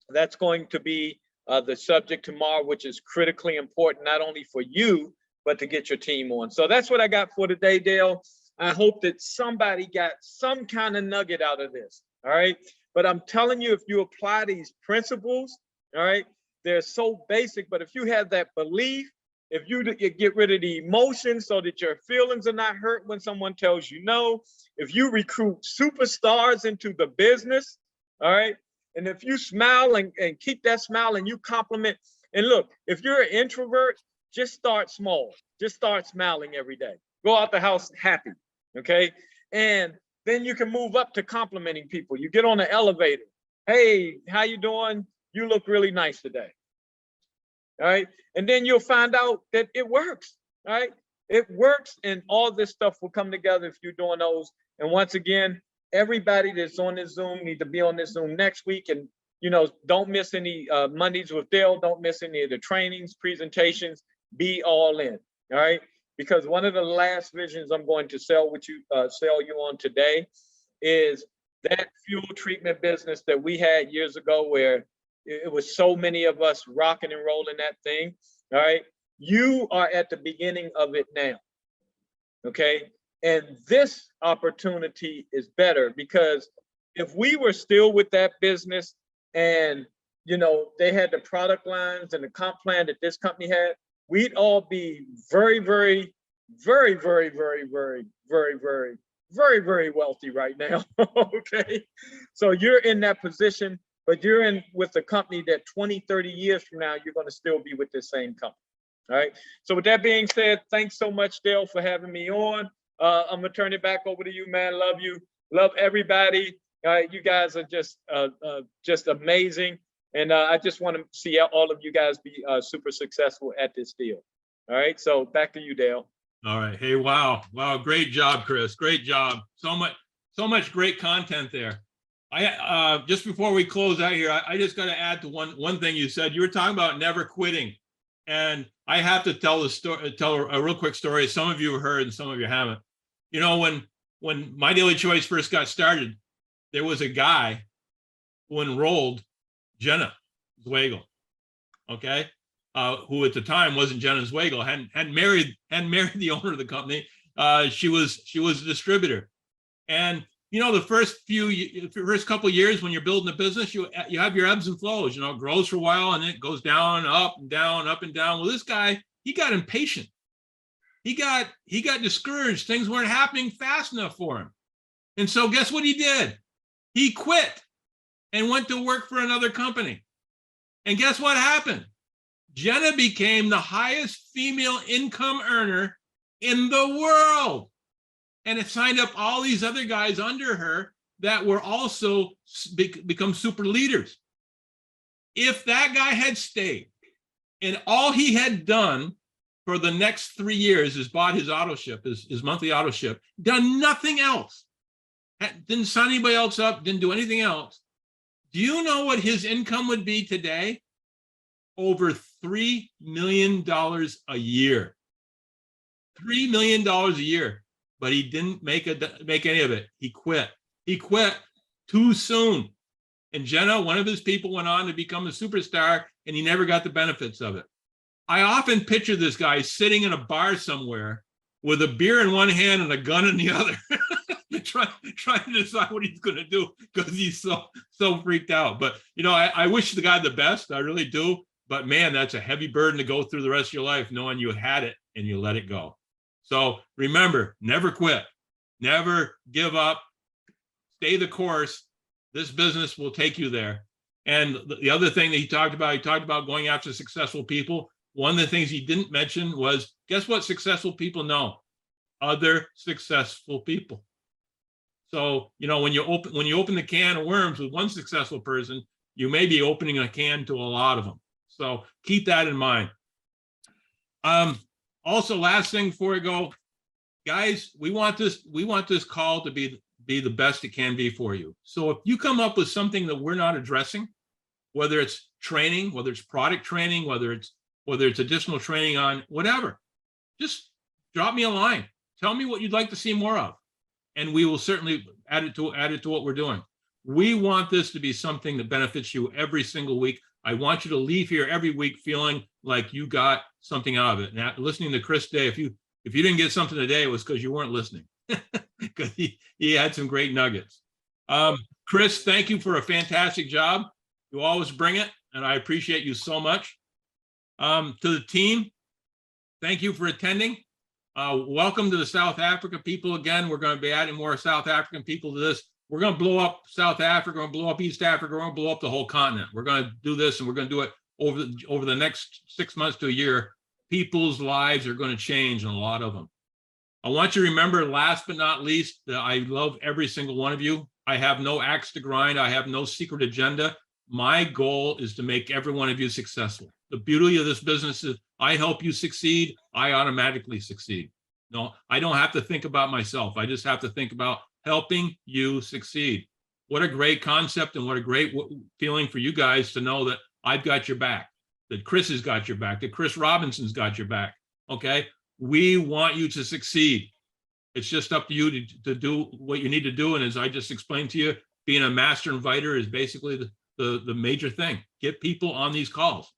that's going to be the subject tomorrow, which is critically important, not only for you, but to get your team on. So that's what I got for today, Dale. I hope that somebody got some kind of nugget out of this. All right. But I'm telling you, if you apply these principles, all right, they're so basic, but if you have that belief, if you get rid of the emotions so that your feelings are not hurt when someone tells you no, if you recruit superstars into the business, all right, and if you smile and keep that smile and you compliment, and look, if you're an introvert, just start small. Just start smiling every day. Go out the house happy, okay? And then you can move up to complimenting people. You get on the elevator. Hey, how you doing? You look really nice today. All right. And then you'll find out that it works. All right. It works, and all this stuff will come together if you're doing those. And once again, everybody that's on this Zoom need to be on this Zoom next week. And, you know, don't miss any Mondays with Dale. Don't miss any of the trainings, presentations. Be all in. All right. Because one of the last visions I'm going to sell you on today is that fuel treatment business that we had years ago, where it was so many of us rocking and rolling that thing. All right. You are at the beginning of it now. Okay. And this opportunity is better, because if we were still with that business and, you know, they had the product lines and the comp plan that this company had, we'd all be very, very, very, very, very, very, very, very, very, very wealthy right now. Okay. So you're in that position, but you're in with a company that 20, 30 years from now, you're going to still be with this same company. All right. So with that being said, thanks so much, Dale, for having me on. I'm going to turn it back over to you, man. Love you. Love everybody. You guys are just amazing. And I just want to see all of you guys be super successful at this deal. All right. So back to you, Dale. All right. Hey, wow. Wow. Great job, Chris. Great job. So much great content there. I just before we close out here, I just got to add to one thing you said. You were talking about never quitting, and I have to tell a real quick story. Some of you have heard, and some of you haven't. You know, when My Daily Choice first got started, there was a guy who enrolled Jenna Zweigel, okay, who at the time wasn't Jenna Zweigel, hadn't married the owner of the company. She was a distributor, and you know, the first couple of years when you're building a business, you have your ebbs and flows. You know, it grows for a while and it goes down, up and down, up and down. Well, this guy, he got impatient. He got discouraged. Things weren't happening fast enough for him. And so guess what he did? He quit and went to work for another company. And guess what happened? Jenna became the highest female income earner in the world. And it signed up all these other guys under her that were also become super leaders. If that guy had stayed and all he had done for the next 3 years is bought his auto ship, his monthly auto ship, done nothing else, didn't sign anybody else up, didn't do anything else. Do you know what his income would be today? Over $3 million a year. $3 million a year. But he didn't make any of it. He quit. He quit too soon. And Jenna, one of his people, went on to become a superstar, and he never got the benefits of it. I often picture this guy sitting in a bar somewhere with a beer in one hand and a gun in the other, trying to decide what he's going to do because he's so freaked out. But, you know, I wish the guy the best. I really do. But, man, that's a heavy burden to go through the rest of your life knowing you had it and you let it go. So remember, never quit. Never give up. Stay the course. This business will take you there. And the other thing that he talked about going after successful people. One of the things he didn't mention was, guess what successful people know? Other successful people. So, you know, when you open the can of worms with one successful person, you may be opening a can to a lot of them. So keep that in mind. Also, last thing before we go, guys, we want this call to be the best it can be for you. So if you come up with something that we're not addressing, whether it's training, whether it's product training, whether it's additional training on whatever, just drop me a line. Tell me what you'd like to see more of, and we will certainly add it to what we're doing. We want this to be something that benefits you every single week. I want you to leave here every week feeling like you got something out of it. Now, listening to Chris today, if you didn't get something today, it was because you weren't listening, because he had some great nuggets. Chris, thank you for a fantastic job. You always bring it, and I appreciate you so much. To the team, thank you for attending. Welcome to the South Africa people again. We're going to be adding more South African people to this. We're going to blow up South Africa, we're going to blow up East Africa, we're going to blow up the whole continent. We're going to do this, and we're going to do it over the next 6 months to a year. People's lives are going to change, and a lot of them. I want you to remember, last but not least, that I love every single one of you. I have no axe to grind. I have no secret agenda. My goal is to make every one of you successful. The beauty of this business is I help you succeed, I automatically succeed. No, I don't have to think about myself. I just have to think about helping you succeed. What a great concept, and what a great feeling for you guys to know that I've got your back, that Chris has got your back, that Chris Robinson's got your back, okay? We want you to succeed. It's just up to you to do what you need to do. And as I just explained to you, being a master inviter is basically the major thing. Get people on these calls.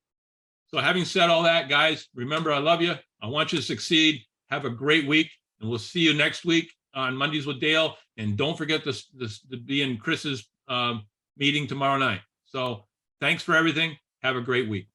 So having said all that, guys, remember, I love you. I want you to succeed. Have a great week, and we'll see you next week on Mondays with Dale. And don't forget to be in Chris's meeting tomorrow night. So thanks for everything. Have a great week.